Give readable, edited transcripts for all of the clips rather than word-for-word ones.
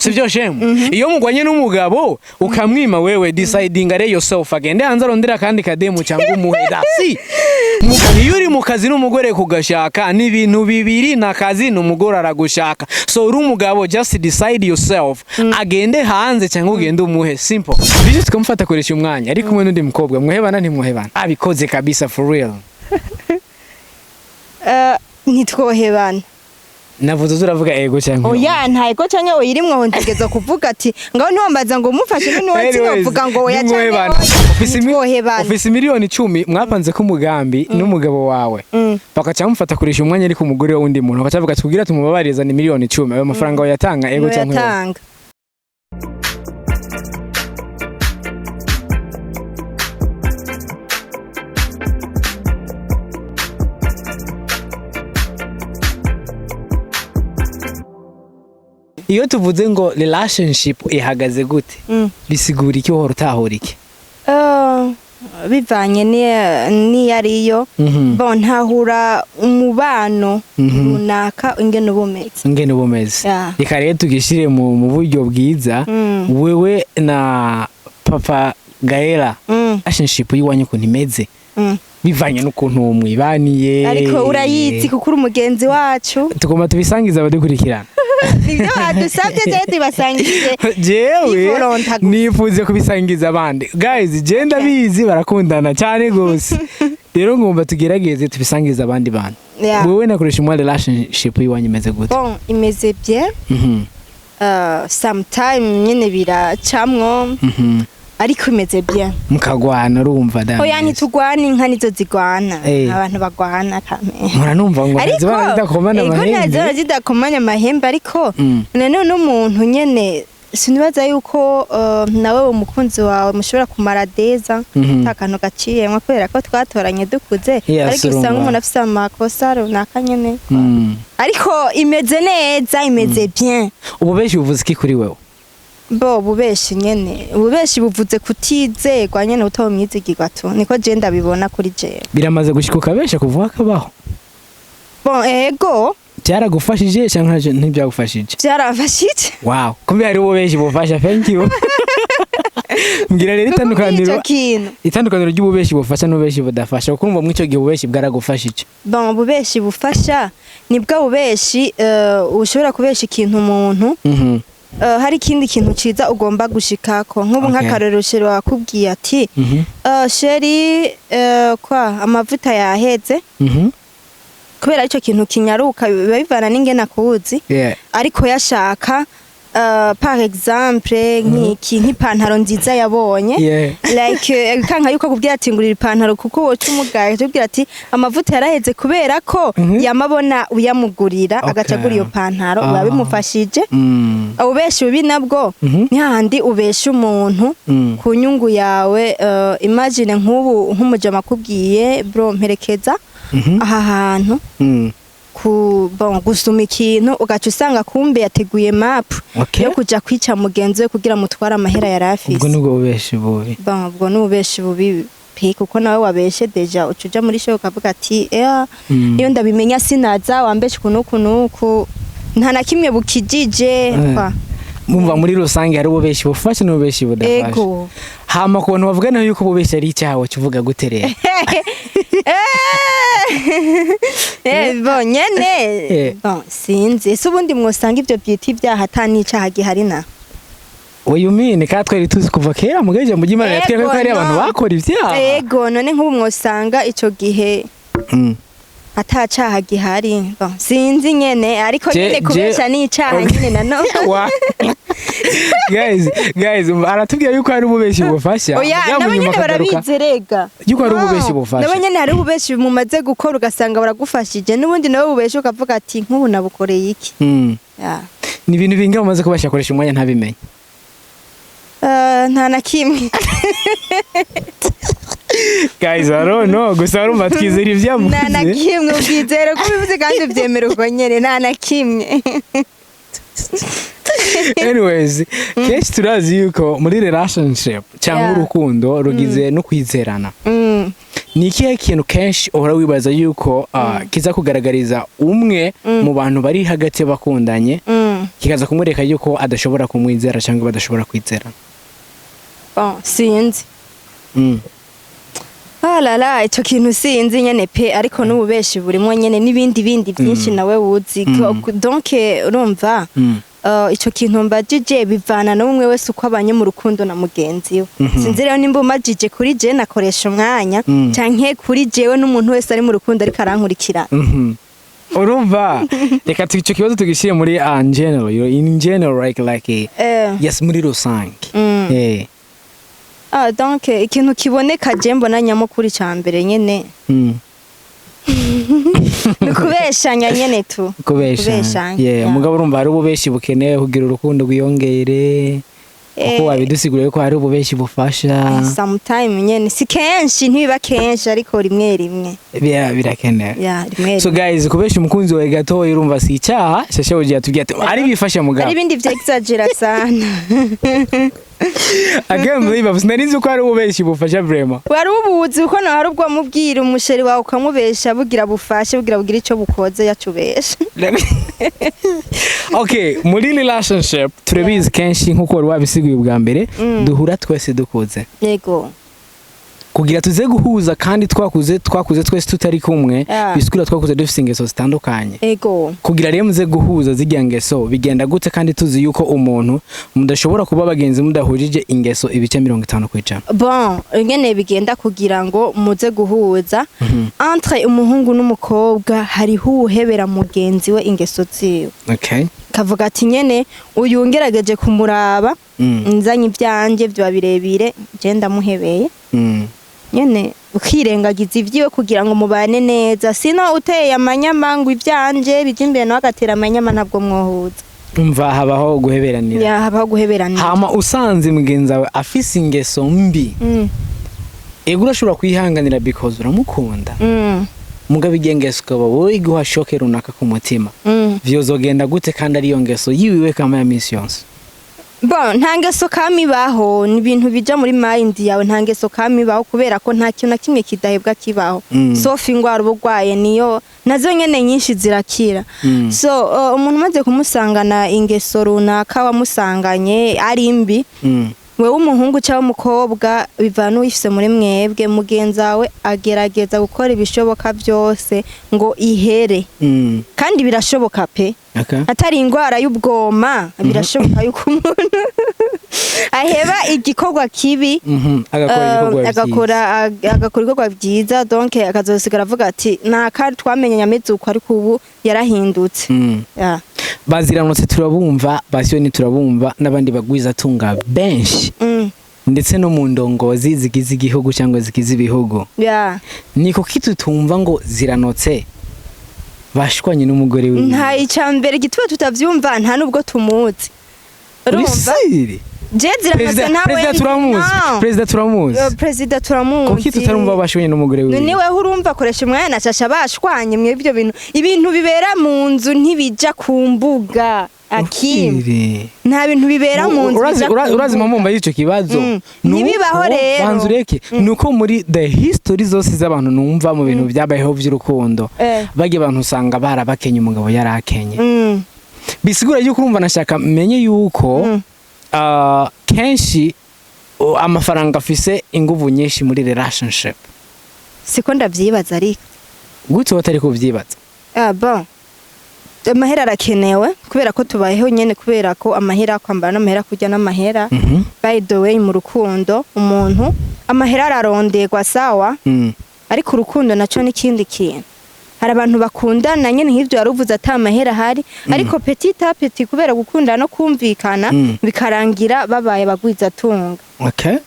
sivyo shemu iyo mugwanye n'umugabo ukamwima wewe deciding are yourself agende hanze arondera kandi kademu cyangwa umuheda si iyo uri mu kazi n'umugore kugashaka ni ibintu bibiri na kazi n'umugore aragushaka so uri umugabo just decide yourself agende hanze cyangwa ugende umuhe simple bije tukamufata koresha umwanya ariko umwe n'undi mukobwa muhebana ntimuhebana abikoze kabisa for real ntitwohebana navuze zuravuga ego cyangwa oya nta ego cyangwa we irimwe aho ntegeza kuvuga ati ngaho ntiwambaza ngo mufashe n'uwo kinovuga ngo oya cyangwa ofisi miliyoni 10 mwapanze ko umugambi n'umugabo wawe bakaca mufata kurisha umwanya ariko umugore wundi muntu bakavuga ati kugira tumubabariza ni miliyoni 10 ayo mafaranga yatanga ego cyangwa iyo tuvuze ngo relationship ihagaze gute bisigura iki uhora utahura iki bivanye ni yariyo bo ntahura umubano runaka ingene ubumeze reka rero tugishire mu buryo bwiza wewe na papa Gaela relationship yiwanyu ukuntu imeze bivanye n'ukuntu mwibaniye ariko urayizi kuko uri umugenzi wacu tugomba tubisangiza abadukurikirana nibyo badusabye je tubasangije jewe nifuze kubisangiza abandi guys je ndabizi barakundana cyane gose rero ngomba tugerageze tubisangiza abandi bantu wewe nakoresha mu relationship yiwanyu imeze gute bon imeze bien sometime nyene biracamwo ariko imeze bien mukagwana urumva da oya ntitugwana inka nizo zigwana abantu bagwana kame muranumva ngo zidakomanya amahembe ariko zidakomanya amahembe ariko none n'umuntu nyene sinibaza yuko nawe umukunzi wawe mushobora kumara deza takantu gaciyemwe kubera ko twatoranye dukuze ariko usanga umuntu afite amakosa runaka nyene ariko imeze neza imeze bien ububeshi buvuze iki kuri wewe bo bubeshi nyene ububeshi buvuze kutizegwa nyene utomwizigirwa tu niko je ndabibona kuri je biramaze gushikuka besha kuvuga kabaho bon ego byaragufashije cyangwa ntibyagufashije byarafashije wow kumbe hari ububeshi bufasha thank you mbwira rero itandukaniro ry'ububeshi bufasha n'ububeshi budafasha kuko umva mwicyo gihe ububeshi bwaragufashije bon ububeshi bufasha nibwo ububeshi ushobora kubesha ikintu umuntu hari ikindi kintu ciza ugomba gushikako nk'ubu nk'akarero sheri wakubwiye ati sheri kwa amavuta yaheze kubera ico kintu kinyaruka bivana n'ingena kuzi ariko yashaka par exemple nk'ipantaro nziza yabonye like kanka yuko kubwira ati ngurira ipantaro kuko woca umugaye tubwira ati amavuta yaraheze kubera ko yamabona uyamugurira agacagura iyo pantaro babimufashije ubeshi ubi nabwo ni handi ubesha umuntu ku nyungu yawe imagine nk'ubu nk'umujama kubwiye bro mperekeza aha hantu gusuma ikintu ugaca usanga kumbe yateguye map yo kuja kwica mugenzi we kugira mutwara amahera yarafise ubwo nubwo bubeshi bubi ubwo nubeshi bubi kuko nawe wabeshe deja ucuja muri show ukavuga ati iyo ndabimenya sinaza wambeshe kunuku nta na kimwe bukijije mumva muri rusange hari ububeshi bufasha n'ububeshi budafasha hama kubona bavugana yuko ububeshi ari icyaha kivuga guterera bonyene sinzi ese ubundi mwosanga ivyo byita ibyaha atani icyaha gihari na oyu mine katwari tuzi kuva kera mugeje mu gimana yatwere ko hari abantu bakora ivyaha yego none nk'ubu mwosanga ico gihe atacaha gihari sinzi nyene ariko nyene kubesha ni icaha nyene nanone guys aratubwiye yuko hari ububeshi bufasha nabo nyene barabizerega yuko hari ububeshi bufasha nabo nyene hari ububeshi mumaze gukora ugasanga baragufashije n'ubundi nawe ububeshi ukavuga ati nk'ubu nabukoreye iki ni ibintu binga mumaze kubasha koresha umwanya ntabimenye nta na kimwe guys I don't know gusa arumva twizera ivyamuze nta na kimwe ubwizera ko bivuze kandi ubyemera uko nyene nta na kimwe anyways kenshi turazi yuko muri relationship cyangwa urukundo rugize no kwizerana ni ikihe kintu kenshi uhora wibaza yuko kiza kugaragariza umwe mu bantu bari hagati bakundanye kikaza kumwereka yuko adashobora kumwizera cyangwa badashobora kwizera. Sinzi. Alala icyo kintu sinzi nyene pe ariko n'ububeshi burimo nyene n'ibindi byinshi nawe wuzi. Donc urumva icyo kintu mbajije bivana n'umwe wese uko abanye mu rukundo na mugenzi we. Sinzi rero nimba umajije kuri je nakoresha umwanya canke kuri jewe n'umuntu wese ari mu rukundo ariko arankurikira. Urumva reka icyo kibazo tugishire muri in general like yes muri rusange. Donc ikintu kiboneka je mbona nyamukuri cyambere nyene kubeshanya nyene tu kubeshanya mugabo urumva hari ububeshi bukeneye kugira urukundo gwiyongere kuko wabidusiguriye ko hari ububeshi bufasha sometime nyene si kenshi ntibiba kenshi ariko rimwe birakenewe. So guys kubesha umukunzi wawe gato urumva si icyaha shashe ugiye tugiye ari bifasha mugabo ari bindi vya exaggerate sana. Again Bibazo narizi ko ari ububeshi bufasha vraiment. Wari ubuzi uko no hari ubwo mubwira umusheri wawe ukamubesha bugira bufashe bugira ico bukoze yacubesha. Okay, muri relationship turabizi kenshi nkuko wari wabisiguye ubwa mbere duhura twese dukoze. Yego. Kugira tuze guhuza kandi twakuze twese tutari kumwe bisikura twakuze dufite ingeso zitandukanye. Yego. Kugira rero muze guhuza zijya ngeso bigenda gute kandi tuzi yuko umuntu mudashobora kuba bagenzi mudahujije ingeso ibice 50%. Bon, ngene bigenda kugira ngo muze guhuza entre umuhungu n'umukobwa hari huhebera mugenzi we ingeso ziwe. Okay. Kavuga ati nyene uyu ngerageje kumuraba nzanye ivyanje byo birebire je ndamuhebeye. Nyene ukirengagiza ivyiwe kugira ngo mubane neza sino uteye amanyamangu ivyanje bijimbere no agatera amanyama ntabwo mwohuza. Umva habaho guheberanira. Habaho guheberanira. Hama usanze mugenzi wawe afise ingeso mbi. Ego urashobora kwihanganira because uramukunda. Mugabe igengeso ukaba wowe iguha shoke runaka ku mutima. Vyozogenda gute kandi ari yo ngeso yiwiwe kama ya missions. Bon, nta ngeso kamibaho ni ibintu bija muri mind yawe nta ngeso kamibaho kubera ko nta kintu na kimwe kidahebwa kibaho. Sofi ingwara ubugwaye niyo nazo nyene nyinshi zirakira. So umuntu maze kumusangana ingeso runaka wamusanganye ari mbi. Wewe umuhungu cyangwa umukobwa bivana uyifise muri mwebwe mugenzi wawe agerageza gukora ibishoboka byose ngo ihere. Kandi birashoboka pe. Atari ingwara y'ubwoma birashoboka yuko umuntu aheba igikorwa kibi agakora igikorwa byiza donc akazosigara avuga ati nta kandi twamenye nyamezuko ariko ubu yarahindutse. Baziranotse turabumva basiyoni turabumva n'abandi bagwiza tunga benshi ndetse no mu ndongozi zigize igihugu cyangwa zigize ibihugu. Niko kitutumva ngo ziranotse bashwanye n'umugore we. Nta icambere gitwe tutavyumva nta nubwo tumuzi. Urumva? Je ziranotse nawe President turamuzi. Kuki tutarumva bashwanye n'umugore we? Niwe urumva koresha umwanya nacasha bashwanye mwe ibyo ibintu bibera mu nzu ntibija ku mbuga. AKIM nta bintu bibera mu nzu. Urazi mumba yico kibazo. Nibibaho rero. Banzureke nuko muri the history zose z'abantu numva mu bintu byabayeho by'urukundo. Bage abantu usanga barabakenye umugabo yarakenye. Bisigura yuko urumva nashaka menye yuko kenshi amafaranga afise inguvu nyinshi muri relationship. Siko ndavyibaza ariko. Gute watari kuvyibaza? Bon. Amahera arakenewe kubera ko tubayeho nyene kubera ko amahera kwambara n'amahera kujya n'amahera. By the way mu rukundo umuntu amahera araronderwa sawa ariko urukundo naco n'ikindi kintu. Hari abantu bakundana nyene nk'ivyo yaruvuze ata amahera hari ariko petit à petit kubera gukunda no kumvikana bikarangira babaye bagwiza tunga. Okay.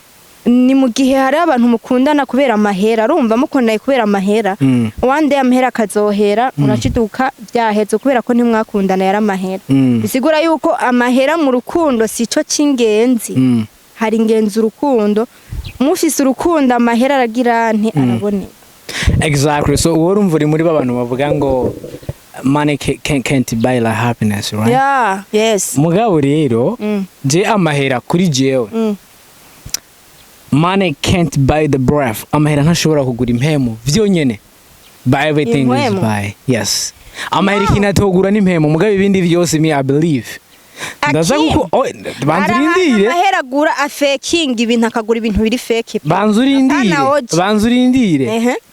Ni mu gihe hari abantu mukundana kubera amahera urumva mukondaye kubera amahera one day amahera kazohera uraciduka byaheze kubera ko ntimwakundana yari amahera. Bisigura yuko amahera mu rukundo sico cingenzi. Hari ingenzi urukundo mufise urukundo amahera aragira nti arabone. Exactly. So urumva uri muri babantu bavuga ngo money can't buy la happiness, right? Yeah, yes. Mugabo rero je amahera kuri jewe money can't buy the breath. Amahera ntashobora kugura impemu vyonyene. Buy everything is buy. Yes. amahera kinatogura n'impemo mugabe ibindi byose me I believe ndaza kuko banzurindire amahera agura afeking ibintu akagura ibintu biri fake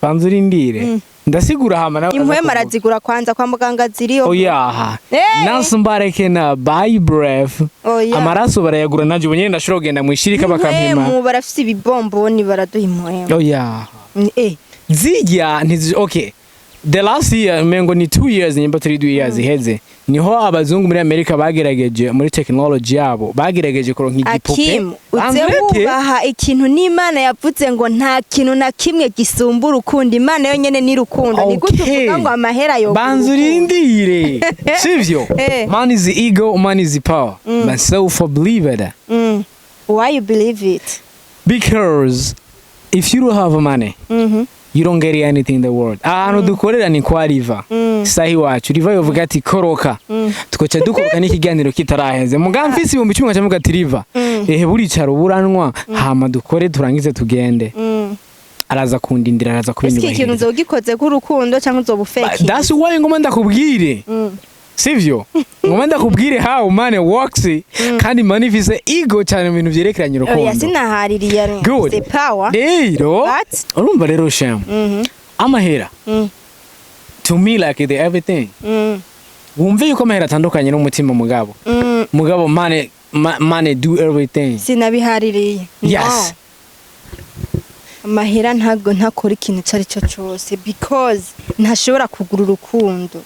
banzurindire ndasigura hama na impwema arazigura kwanza kwa muganga ziriyo oyaha nansumbareke na buy breath amaraso barayagura naje ubonye ndashobora kugenda mu ishirika bakampima mu barafise ibibomboni baraduha impwema oyaha zijya okay the last year mengo ni 2 years nyimba 3 years iheze niho abazungu muri Amerika bagerageje muri technology yabo bagerageje kuronka igipupe AKIM uzebubaha ikintu n'Imana yavuze ngo nta kintu na kimwe gisumbura urukundo Imana yo nyene ni rukundo ni gutuvuga ngo amahera yo banzurindire sivyo man is the ego man is the power myself believe that why you believe it because if you don't have money you don't get anything in the world ahantu dukorera ni kwa riva sahi wacu riva yovuga ati koroka tukoca dukoroka n'ikiganiro kitaraheze mugamfisi 1000 cyamuga ati riva buricaro buranwa hama dukore turangize tugende araza kundindira araza kubinyuba iki kintu uzogikoze k'urukundo cyangwa uzobufeki that's why ngoma ndakubwire sivyo ngoma ndakubwire how money works kandi money is ego cyane mu bintu byerekeranye urukundo oya sinahaririye the power rero urumva rero sham amahera to me like the everything wumve yuko amahera atandukanye n'umutima mugabo money do everything sinabihaririye yes amahera ntago ntakora ikintu cari cyo cyose because ntashobora kugura urukundo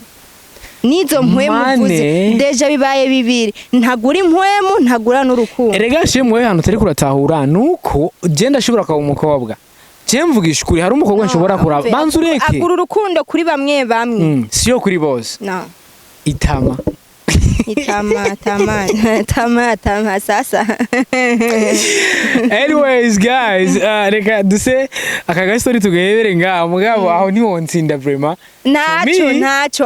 nizo mpwemu vuze deja bibaye bibiri ntagura impwemu ntagura n'urukundo erega shemwe hano tari kuratahura nuko je ndashobora kwa umukobwa je mvugisha kuri hari umukobwa nshobora kuraba banzureke agura urukundo kuri bamwe siyo kuri bose no itama sasa anyways guys reka duse akaga story tugehebere ngaho mugabo aho niho ntsinda vraiment naco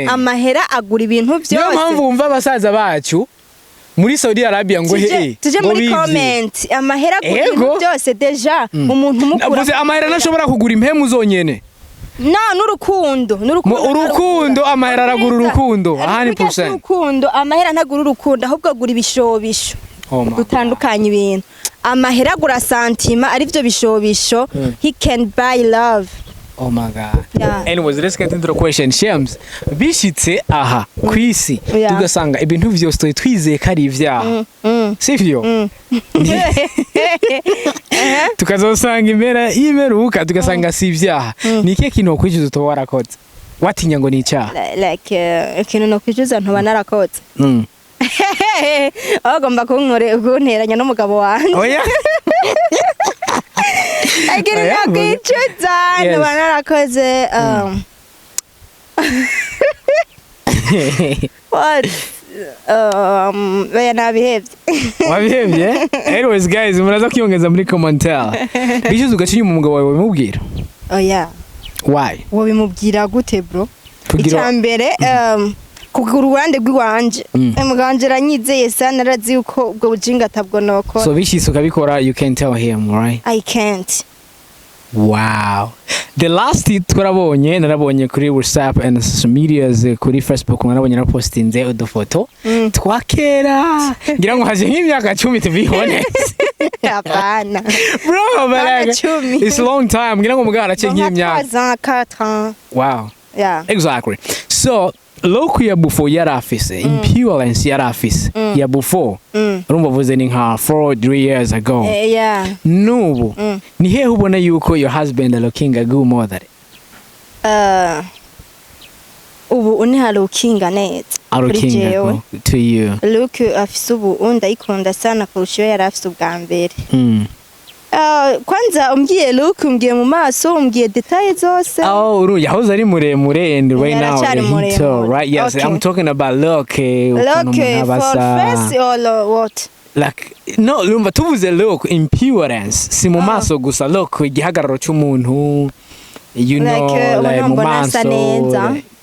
amahera agura ibintu byose niyo mpamvu wumva abasaza bacu muri Saudi Arabia ngo tuje muri comment amahera agura ibintu byose deja umuntu mukura navuze amahera nashobora kugura impemu zonyene urukundo amahera aragura urukundo 100% urukundo amahera ntagura urukundo ahubwo agura ibishobisho dutandukanye ibintu amahera agura santima ari byo bishobisho he can buy love. Oh my God. Yeah. Anyways, let's get into the question. Shams, bishitse aha kwisi tugasanga ibintu vyose twizeye kari ivyaha. Sivyo? Tukazosanga imeruka tugasanga si ivyaha. Ni ikihe kintu kwicuza utoba warakoze? Watinya ngo ni icyaha? Like ikintu no kwicuza ntoba narakoze. Agomba kunteranya n'umugabo wanjye. Oya. Agire nakwicuza ntoba narakoze what nabihevye. Wabihevye? Anyways guys, muraza kwiyongeza muri commentaire. Bishize ugacinya umugabo wawe bimubwira? Oya. Why? Wabimubwira gute bro? Icyambere kugura uruhande rw'iwanje umuganje aranyizeye sana arazi uko ubwo bujinga atabwo nokora. So bishise ukabikora, you can tell him, right? I can't. Wow. The last twarabonye narabonye kuri WhatsApp and social medias kuri Facebook narabonye na postinze udufoto twakera ngira ngo haje nk'imyaka 10 tubihone. Hapana. Bro, but it's a long time. Ngira ngo mugara cye nk'imyaka 4 Wow. Yeah. Exactly. So loku ya before yari afise impurance yari afise ya before urumva vuze ni nka 4 years ago yeah nubu ni hehe ubona yuko your husband looking a good mother ubu uni looking neza looking to you look afise ubu ndayikunda sana kurusha yari afise ubwa mbere kwanza umbwiye look umbwiye mu maso umbwiye details zose yahoze ari muremure and right now so right yes okay. I'm talking about look for face or what like no lumva tuvuze look impurance si mu maso gusa look igihagararo cy'umuntu you know like mu maso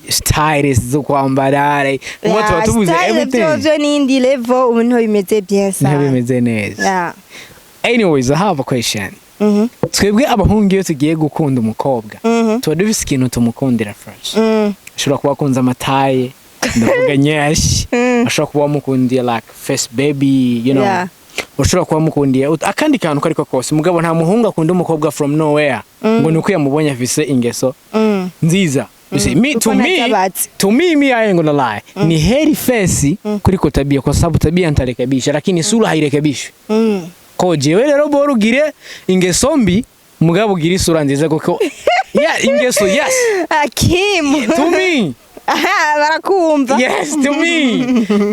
styles zo kwambara what tuvuze everything byo n'indi level umuntu bimeze bien ça bimeze neza yeah. Anyways, I have a question. Twebwe abahungu iyo tugiye gukunda umukobwa tuba dufise ikintu tumukundira first. ashobora kuba akunze amataye ndavuga nyashi ashobora kuba mukundiye like face baby you know Yeah. ushobora kuba mukundiye akandi kantu kariko kose mugabo nta muhungu akunda umukobwa from nowhere ngo nuko yamubonye afise ingeso nziza. You see, to me I ain't gonna lie. Ni heri face kuliko tabia kwa sababu tabia nitarekebisha lakini sura hairekebishwi. Ko jewe rero bora ugire ingeso mbi mugabo ugire sura nziza kuko yeah ingeso yes. AKIM. To me. Aha barakumva. Yes to me.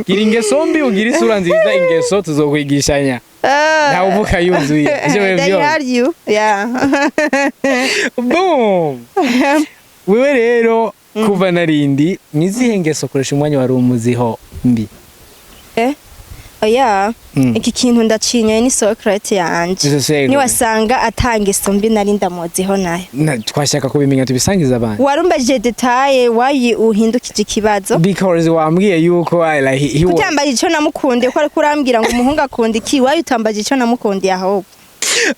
Gira ingeso mbi ugire sura nziza ingeso tuzokwigishanya. Nawe uvuka yuzuye. They are you. Yeah. Boom. Wewe rero kuva narindi nizihe ngeso koresha umwanya wari umuziho mbi? Oya iki kintu ndacinye ni secret yanje. Ni wasanga atangeso mbi nari ndamuziho nayo. Twashaka kubimenya tubisangiza abantu. Warumbaje detaye wayi uhindukije ikibazo. Because wambwiye yuko like he utambaje ico namukundiye ko ari kurambwira ngo umuhungu akunda iki wayi utambaje ico namukundiye ahubwo.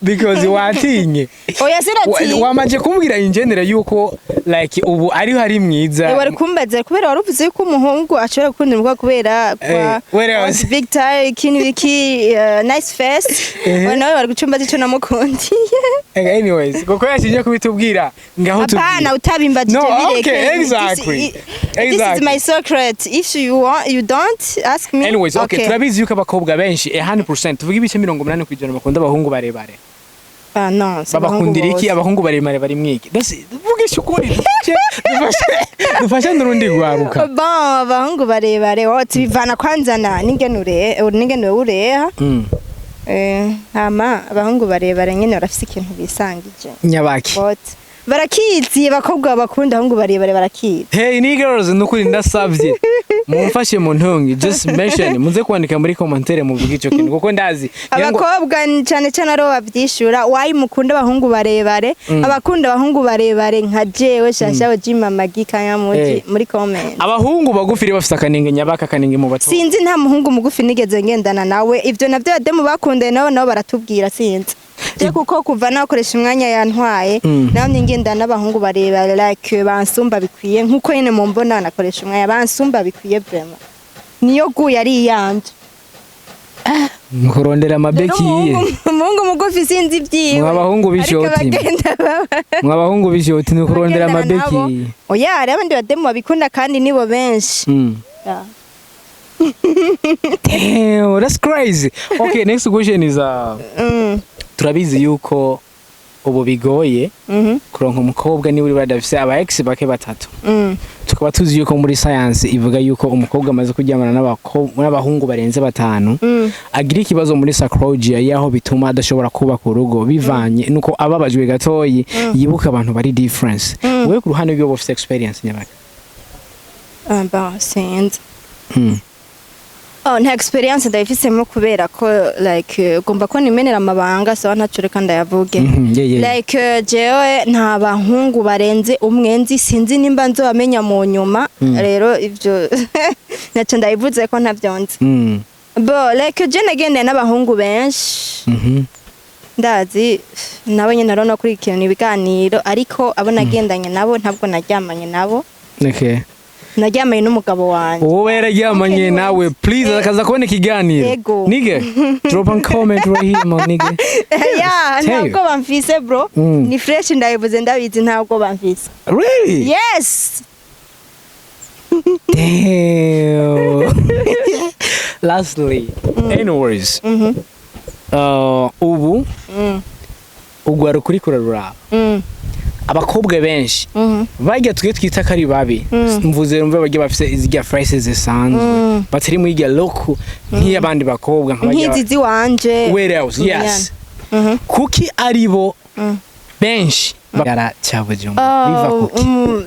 Because watinye. Oya sirati. Wamaje kumbwira ingenera yuko like ubu ari hari mwiza. Wari kumbaza kubera waruvuze yuko umuhungu ashobora gukunda umukobwa kubera kwa Victor iki nice face. Nawe wari gucumbaza ico namukundiye. Anyways, koko yashinje kubitubwira ngaho tu. Apana utabimbajije bireke. No, okay, exactly. This is my secret. If you want, you don't ask me. Anyways, okay, turabizi yuko abakobwa benshi 100% tuvuga ibice 80% kwijana bakunda abahungu barebare. No, babakundira iki abahungu baremare bari mwiki. Vugisha ukuri. Dufasha nurundi gwaruka. Ba abahungu barebare wote bivana kwanzana ningenure ureha. Hama abahungu barebare nyene barafise ikintu bisangije. Nyabaki. Barakizi bakobwa bakunda abahungu barebare barakizi. Hey niggas nukuri ndasavye. Mumfashe mu ntongi just mention muze kwandika muri commentaire muvuga ico kintu kuko ndazi abakobwa cyane cyane aro bavyishura wayi mukunda abahungu barebare abakunda abahungu barebare nka jewe shashawe jima magika yamuji muri comment abahungu bagufiri bafite akaninge nyabaka kaninge mu bato sinzi nta muhungu mugufi nigeze ngendana nawe ivyo navyo bademu bakundaye nabo baratubwira sinzi je kuko kuva nakoresha umwanya yantwaye namwe ngendana n'abahungu barebare like bansumba bikwiye nkuko nyene mu mbona nakoresha umwanya bansumba bikwiye vraiment niyo guye ari yanje nkurondera amabeki yiye Mungu mugufi sinzi vyiwe mwabahungu bishoti mwabahungu bishoti nkurondera amabeki oya ari abandi bademu babikunda kandi nibo benshi Damn, that's crazy. Okay, next question is turabizi yuko ubu bigoye kuronka umukobwa ni uri badafise aba ex bake batatu. Tukaba tuzi yuko muri science ivuga yuko umukobwa amaze kuryamana n'abahungu barenze batanu agira ikibazo muri psychology yaho bituma adashobora kuba ku rugo bivanye nuko ababajwe gatoyi yibuka abantu bari difference. Wewe ku ruhande rw'yo bafite experience nyabaka. Sinzi. Nta experience ndayifisemo kubera ko like ugomba ko nimenera amabanga so ntacureka ndayavuge like jewe nta bahungu barenze umwenzi sinzi nimba nzobamenya mu nyuma rero ivyo naco ndayivuze ko ntavyonze bo like je nagende n'abahungu benshi ndazi nawe nyene narona kuri ikintu ibiganiro ariko abo nagendanye nabo ntabwo naryamanye nabo okay Naryamanye n'umugabo wanje. Wowe yararyamanye nawe please akaza kubona ikiganiro. Nige drop a comment right here my nigga. Yeah, ntabwo bamfise bro. Ni fresh ndayivuze ndabizi ntabwo bamfise. Really? Yes. Damn. Lastly, anyways. Ubu ugwara kuri kurarura. Abakobwa benshi bajya twita kari babi mvuze rumva bajya bafise izijya phrases zisanzwe batari muri ya look nk'iyabandi bakobwa nk'izizi wanje where else yes kuki aribo benshi bara cyabujumba biva kuki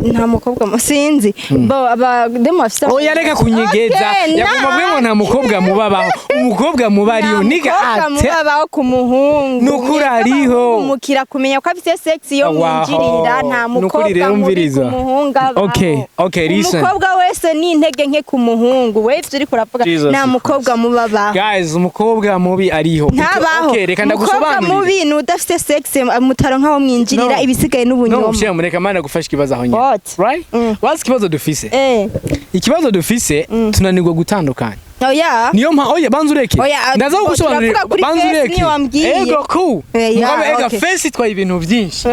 nta mukobwa musinzi bo abademo afisa oya reka kunyegeza yakumabwe ngo nta mukobwa mubabaho umukobwa mubariyo niga ate mubabaho ku muhungu nukurariho umukira kumenya ko afite sex yo mwinjirira nta mukobwa muhunga okay listen umukobwa wese ni intege nke ku muhungu we ivyo uri kuravuga nta mukobwa mubabaho guys umukobwa mubi ariho okay reka ndagusobanurira umukobwa mubi n'udafite sex mutaro nkaho mwinjirira ibisigaye n'ubunyoma no share mureka mana gufasha ikibazo aho nyine What? right what's ikibazo dufise ikibazo dufise tunanirwa gutandukanya oya niyo oya banzureke ndaza gusobanurira banzureke ego cool ngabe ega face twa ibintu byinshi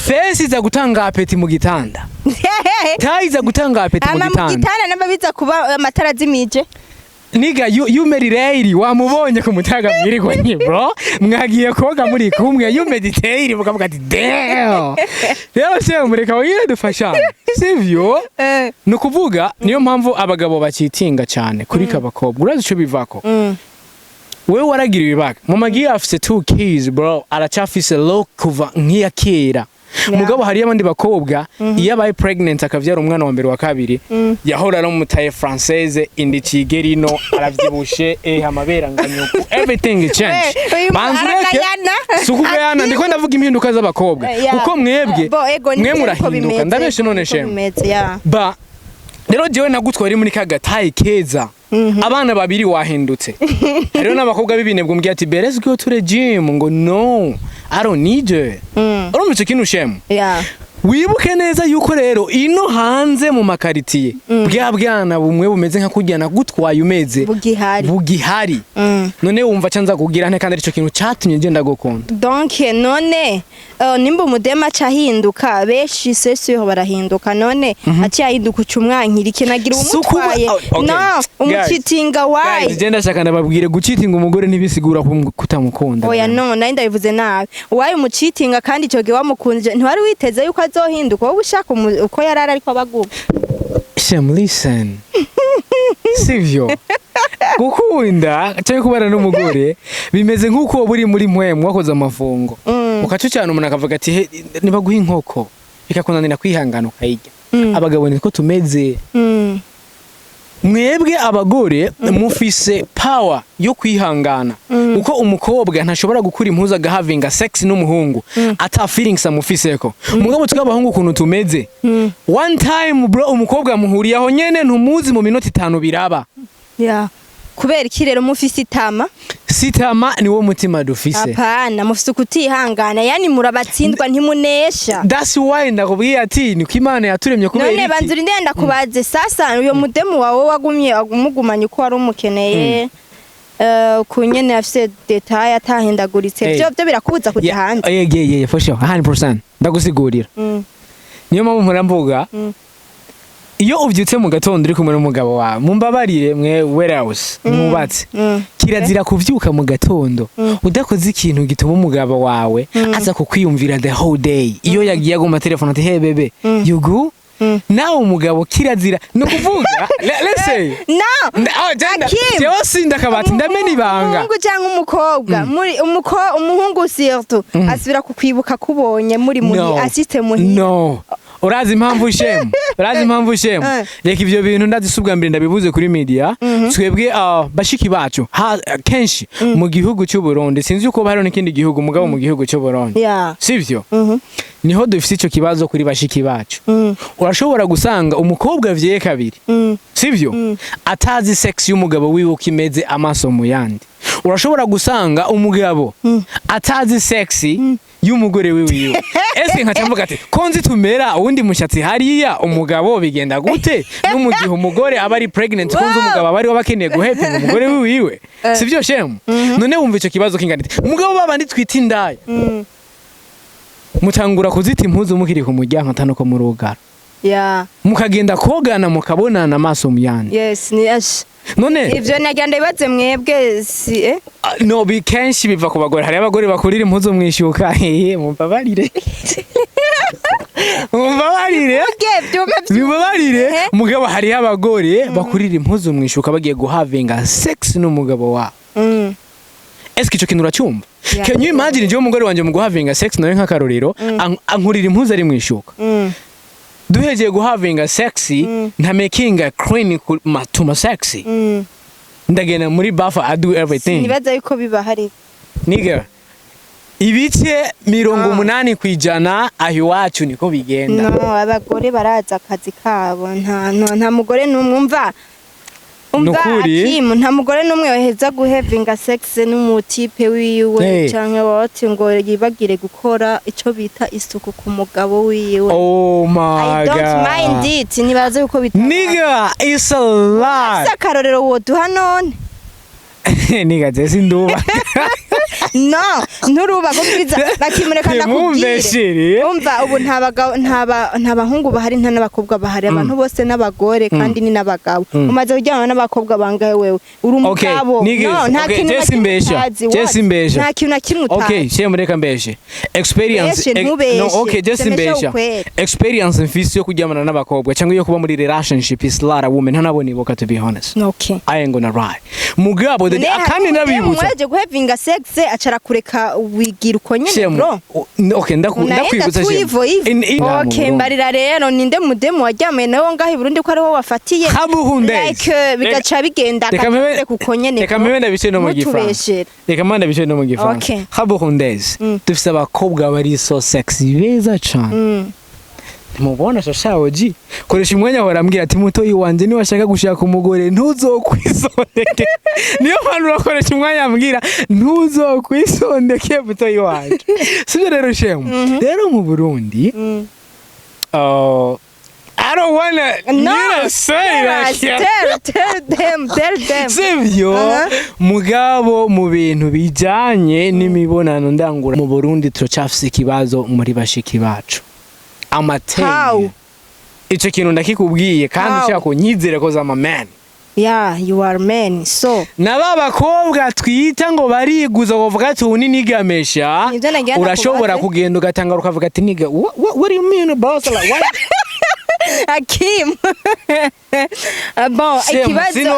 face za gutanga apeti mu gitanda taiza gutanga apeti mu gitanda mu gitanda nababiza kuba amatara zimije Niga you meditate wamubonye ku mutaga mwirirwa nye bro mwagiye koga muri kumwe you meditate mukavuga ati damn rero se mureka wire dufasha sivyo nukuvuga niyo mpamvu abagabo bacitinga cyane kuri kabakobwa urazi cyo bivako wewe waragira ibibaga mu magiye afise 2 kids bro aracafise low kuva nkiya kera mugabo hari abandi bakobwa iyo abaye pregnant akavyara umwana wa mbere wa kabiri yahora no mutaye française indi kigerino aravyibushe amabera nganyuko everything change banzureke sukugayana ndiko ndavuga impinduka z'abakobwa uko mwebwe mwe murahinduka ndabeshe none sheme ba rero jewe nagutwari muri kagataye keza abana babiri wahindutse rero n'abakobwa bibinebwe mbye ati let's go to the gym ngo no I don't need it urumutse kintu shemu wibuke neza yuko rero ino hanze mu makaritiye bwana bumwe bumeze nka kujyana gutwaye umeze bugihari none wumva canza kugira nte kandi arico kintu cyatumye ngenda gukunda donc none nimba umudema cahinduka beshi sesiyo barahinduka none aciyahinduka ucumwankira ikinagira umutwaye no umucitinga why genda shaka nababwire gucitinga umugore ntibisigura kutamukunda oya no nari ndabivuze nabi why umucitinga kandi cyoge wamukunje ntwari witeze yuko azohinduka wowe ushaka uko yarara ariko abaguba Shem listen sivyo gukunda cyangwa kubana n'umugore bimeze nk'uko buri muri mwemwe wakoze amafungo ukacu cyane umuntu akavuga ati nibaguha inkoko bikakunanira kwihangana ukayijya abagabo niko tumeze mwebwe abagore mufise power yo kwihangana uko umukobwa ntashobora gukura impuza gahavinga sex n'umuhungu ata feelings amufiseko mugabo tukabahungu kuntu tumeze one time bro umukobwa muhuriye aho nyene ntumuzi mu minota 5 biraba kubera iki rero mufise itama ni wo mutima dufise apana mufise kutihangana yani murabatsindwa ntimunesha that's why ndakubwiye ati ni kwimana yaturemye kubera iki none banzuri ndenda kubaze sasa uyo mudemu wawe wagumye umugumanye ko ari umukeneye kunyene afise detail atahindaguritse byo birakubuza kujya hanze for sure 100% ndagusigurira niyo mpamvu muramvuga iyo ubyutse mu gatondo uri kumwe n'umugabo wawe mumbabarire mwe warehouse mubatse kirazira kuvyuka mu gatondo udakoze ikintu gituma umugabo wawe aza kukwiyumvira the whole day iyo yagiye agoma telefone ati hey bebe you go nawe umugabo kirazira no kuvuga let's say no jewe sinda kabati ndamena ibanga umuhungu cyangwa umukobwa muri umuhungu surtout asubira kukwibuka kubonye muri asiste muhira no urazi impamvu shemu reka ivyo bintu ndazisubwa mbere ndabivuze kuri media twebwe bashiki bacu kenshi mu gihugu cy'u Burundi sinzi uko bari n'ikindi gihugu mugabo mu gihugu cy'u Burundi sivyo niho dufite ico kibazo kuri bashiki bacu urashobora gusanga umukobwa avye kabiri sivyo atazi sex y'umugabo wiwe ukimeze amaso mu yandi urashobora gusanga umugabo atazi sexy y'umugore wiwe ese nkacamvuga ati konzi tumera uwundi mushatsi hariya umugabo bigenda gute no mu gihe umugore aba ari pregnant konzi umugabo aba ari wabakeneye guhepinga umugore wiwe sivyo shemu none wumva ico kibazo kinganite umugabo babandi twita indaya mutangura kuzita impuzu mukiri ku muryango atanuko mu rugara mukagenda kogana mukabonana amaso mu yandi yes none ivyo nagenda bibaze mwebwe si no kenshi biva ku bagore hari abagore bakurira impuzu mwishuka mumbabarire mugabo hari abagore bakurira impuzu mwishuka bagiye guhavinga sex n'umugabo wa eske ico kintu uracyumva can you imagine je umugore wanje mu guhavinga sex nawe nk'akarorero ankurira impuzu ari mwishuka duhejeye guhavinga sexy nta making a clean to my sexy ndagena muri bafa I do everything nibaza yuko biba hari nigga ibice 80 kwijana aho iwacu niko bigenda no abagore baraza akazi kabo nta mugore numwumva AKIM nta mugore numwe yoheza guhevinga sex n'umutipe wiwe canke wati ngo yibagire gukora ico bita isuku ku mugabo wiwe. Oh my god, I don't mind it, nibaze uko bita nigga, it's a lot. Akarorero woduha none nigga jesi nduba no nturuba gumviriza bakimureka ndakubwire umva ubu nta bahungu bahari nta n'abakobwa bahari abantu bose n'abagore kandi ni n'abagabo umaze kujyana n'abakobwa bangaye wewe uri umugabo no nta kintu jesi mbesha nta kintu na kimwe utazi. Okay she mureka mbeshe experience no okay jesi mbesha experience mfisi yo kujyamana n'abakobwa cyangwa yo kuba muri relationship is lot of women ntanabone iboka to be honest. Okay I ain't gonna lie mugabo kandi nabibutsa mwaje guhevinga sex acara kureka wigira uko nyene bro. Okay ndakwibutsa je okay mbarira rero ninde mudemu wajyame nawe ngaho i Burundi ko ariho wafatiye like bigaca bigenda kuko nyene reka mebenda bice no mu gifaransa reka manda bice no mu gifaransa Burundese dufise abakobwa bari so sexy beza cyane mubona shashawo ji koresha umwanya ahora ambwira ati mutoyi wanje ni washaka gushaka umugore ntuzokwisondeke niyo mpano urakoresha umwanya ambwira ntuzokwisondeke mutoyi wanje sibyo rero shemu rero mu Burundi I don't wanna say that. Tell them. Sibyo mugabo mu bintu bijanye n'imibonano ndangura mu Burundi turacafise ikibazo muri bashiki bacu amateye ico kintu ndakikubwiye kandi ushaka kunyizere ko zama man. Yeah, you are man. So naba bakobwa twita ngo bariguza kuvuga ati uni nigamesha urashobora kugenda ugatanga ukavuga ati niga what do you mean boss like what AKIM bon ikibazo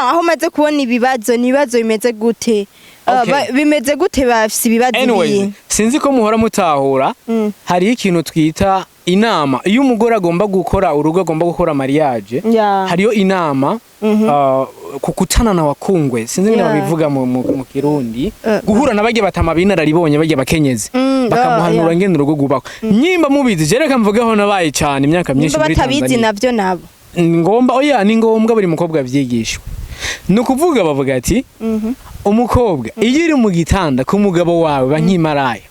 aho maze kubona ibibazo bimeze gute bimeze gute bafise ibibazo bibi sinzi ko muhora mutahura hari ikintu twita inama iyo umugore agomba gukora urugo agomba gukora mariage hariyo inama kukutana na wakungwe sinzi ngene babivuga mu Kirundi guhura nabagiye batama binararibonye bagiye bakenyezi bakamuhanura ngene urugo gubako nyimba mubizi je reka mvugeho nabaye cyane imyaka myinshi muri Tanzania batabizi navyo nabo ngomba oya ni ngombwa buri mukobwa byigishwa nukuvuga bavuga ati umukobwa iyo iri mu gitanda ku mugabo wawe bankimarayo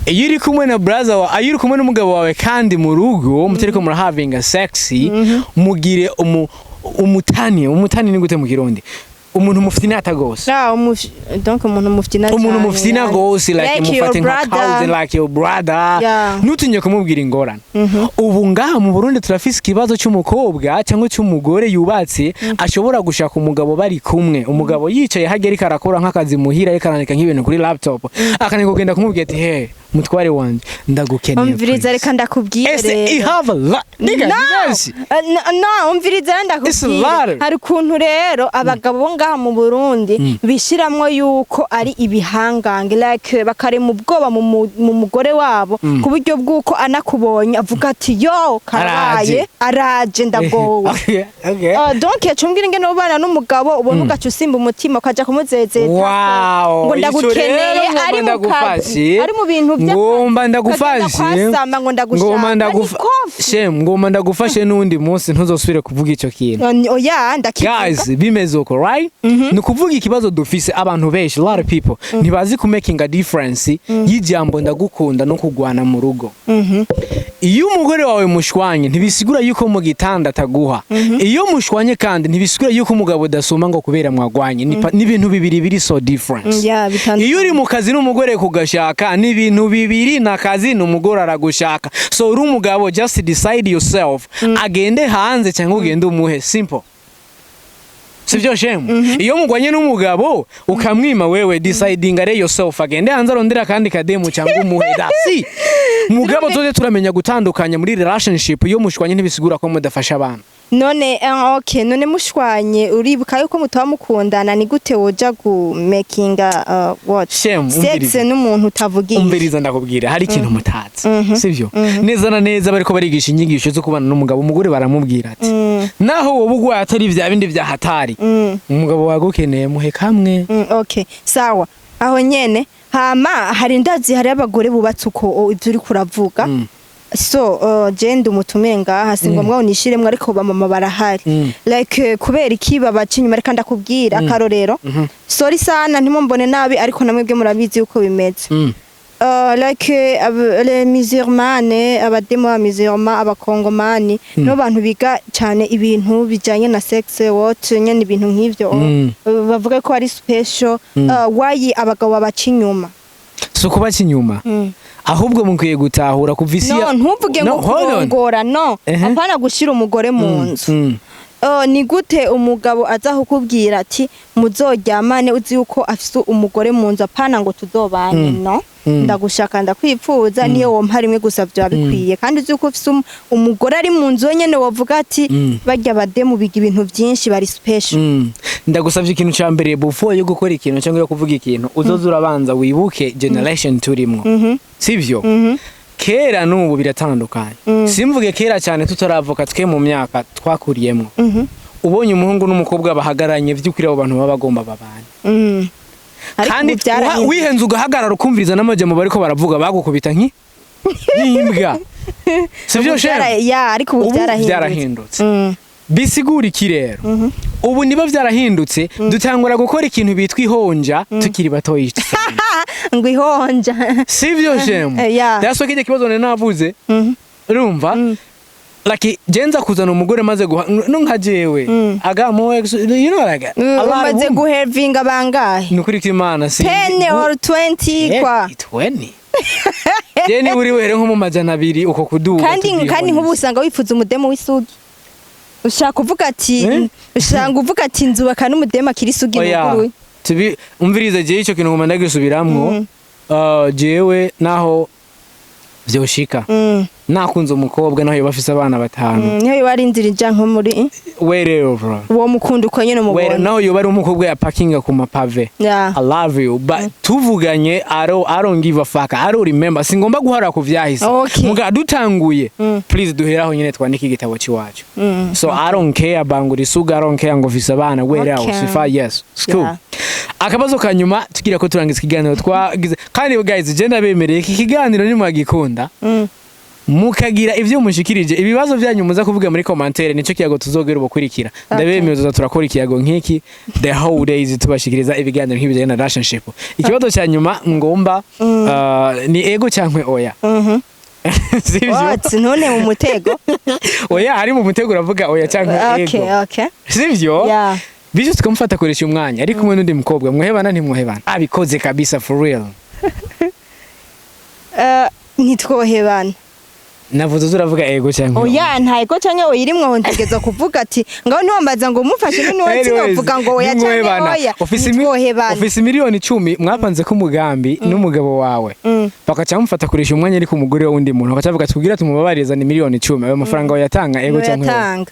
iyo uri kumwe na brother wawe iyo uri kumwe n'umugabo wawe kandi mu rugo mutereko muri having sexy mugire umutani ni gute mu Kirundi umuntu mufite atagose donc umuntu mufite gose like mufate nka cousin like your brother nutinye kumubwira ingorane ubu ngaha mu Burundi turafise ikibazo cy'umukobwa cyangwa cy'umugore yubatse ashobora gushaka umugabo bari kumwe umugabo yicaye hageri karakora nk'akazi muhira yekarandika nk'ibintu kuri laptop akane kugenda kumubwira ati hey mutware wanje ndagukeneye umviriza reka ndakubwire I have a lot no umviriza ndakubwire hari kuntu rero abagabo ngaha mu Burundi bishiramwo yuko ari ibihangange like bakare mu bwoba mu mugore wabo ku buryo bwuko anakubonye avuga ati yo karaye araje ndagowe donc yacumbwira ngene ubana n'umugabo ubona ugaca usimba umutima ukaja kumuzezeza ngo ndagukeneye ari mu kazi ari mu bintu ngomba ndagufashe n'undi munsi ntuzosubire kuvuga ico kintu oya ndakivuga guys bimeze uko right nukuvuga ikibazo dufise abantu benshi a lot of people ntibazi ku making a difference y'ijambo ndagukunda no kugwana mu rugo iyo umugore wawe mushwanye ntibisigura yuko mu gitanda ataguha iyo mushwanye kandi ntibisigura yuko umugabo dasoma ngo kubera mwagwanye n'ibintu bibiri biri so difference iyo uri mu kazi n'umugore kugashaka n'ibintu bibiri na kazi n'umugore aragushaka so uri umugabo just decide yourself agende hanze cyangwa ugende umuhe simple sivyo shemu iyo mugwanye n'umugabo ukamwima wewe deciding are yourself agende hanze arondera kandi kademu cyangwa umuhe dasi mugabo toze turamenya gutandukanya muri relationship iyo mushwanye ntibisigura ko mudafasha abantu none okay none mushwanye uribuka yuko mutaba mukundana ni gute woja gu making what sex n'umuntu utavugiye umviriza ndakubwira hari ikintu mutazi sivyo neza na neza bariko barigisha inyigisho zo kubana n'umugabo umugore baramubwira ati naho wowe ugwaye atari vya bindi vya hatari umugabo wagukeneye muhe kamwe okay sawa aho nyene hama hari ndazi hari abagore bubatse uko ivyo uri kuravuga so je umutumire ngaha singomwa unishiremwe ariko bamama barahari like kubera iki babaca inyuma reka ndakubwira akarorero sorry sana ntimumbone nabi ariko namwebwe murabizi uko bimeze like les musulmans abademo ba musulmans abakongomani no bantu biga cyane ibintu bijanye na sex what nyene ibintu nk'ivyo bavuga ko ari special why abagabo babaca inyuma so kubaca inyuma ahubwo mukwiye gutahura kuvisi no ntuvuge ngo kurongora no apana gushira umugore mu nzu ni gute umugabo aza kukubwira ati muzoryamane uzi uko afise umugore mu nzu apana ngo tuzobane no ndagushaka ndakwipfuza niyo wompa rimwe gusa byo bikwiye kandi uzi uko afise umugore ari mu nzu nyene wavuga ati bajya bademu biga ibintu byinshi bari special ndagusavye ikintu ca mbere before yo gukora ikintu cyangwa yo kuvuga ikintu uzoza urabanza wibuke generation turimwo sivyo kera n'ubu biratandukanye simvuge kera cyane tutaravuka twe mu myaka twakuriyemo ubonye umuhungu n'umukobwa bahagaranye by'ukuri abo bantu baba bagomba babane kandi wihenze ugahagarara ukumviriza n'amajyamo bariko baravuga bagukubita nk'imbwa sivyo shera ya ariko ubu byarahindutse bisigura iki rero ubu niba byarahindutse dutangura gukora ikintu bitwa ihonja tukiri batoyi ngo ihonja sivyo shemu daso kije kibazo navuze urumva like jenza kuzana umugore maze no nkajewe agamo you know like maze guhevinga bangahe nukuri kimana 10 or 20 kwa 20 jeni uri were nko mu majana 2 uko kuduga kandi nkubu usanga wifuza umudemo w'isugi ushaka kuvuga ati nzubaka n'umudemo akiri isugi n'ukuri tubi umviriza je ico kintu ngoma ndagisubiramwo jewe naho vyoshika nakunze umukobwa naho yobafise abana 5 niyo barinzira ija nko muri where bro uwo mukunda uko nyene mubona where naho yoba ari umukobwa ya parkinga ku mapave I love you but tuvuganye I don't give a fuck I don't remember singomba guhara ku vyahise muga dutanguye please duheraho nyene twandike igitabo ciwacu so I don't care about isuga I don't care ngo visa abana where else if yes school akabazo kanyuma tugira ko turangiza ikiganiro twagize kandi guys je ndabemereye iki kiganiro ni mwagikunda mukagira ivyo mushikirije ibibazo byanyu muza kuvuga muri commentaire nico kiyago tuzogera ubukurikira ndabemeza turakora ikiyago nk'iki the whole days tubashikiriza ibiganiro nk'ibijanye na relationship ikibazo cya nyuma ngomba ni ego cyankwe oya sivyo none mu mutego oya hari mu mutego uravuga oya cyankwe ego okay sivyo Bijyo tukamufata koresha umwanya ariko mwe n'undi mukobwa mwehebana ntimwehebana abikoze kabisa for real nitwohebana navuze zuravuga ego cyangwa oya nta ego cyangwa oya irimwe aho ntegeza kuvuga ati ngaho niwambaza ngo mufashe n'uwo tinovuga ngo oya cyangwa oya ofisi miliyoni 10 mwapanze ko umugambi n'umugabo wawe bakaca mufata koresha umwanya ariko umugore wundi muntu bakacavuga tugira tumubabariza ni miliyoni 10 ayo mafaranga yatanga ego cyangwa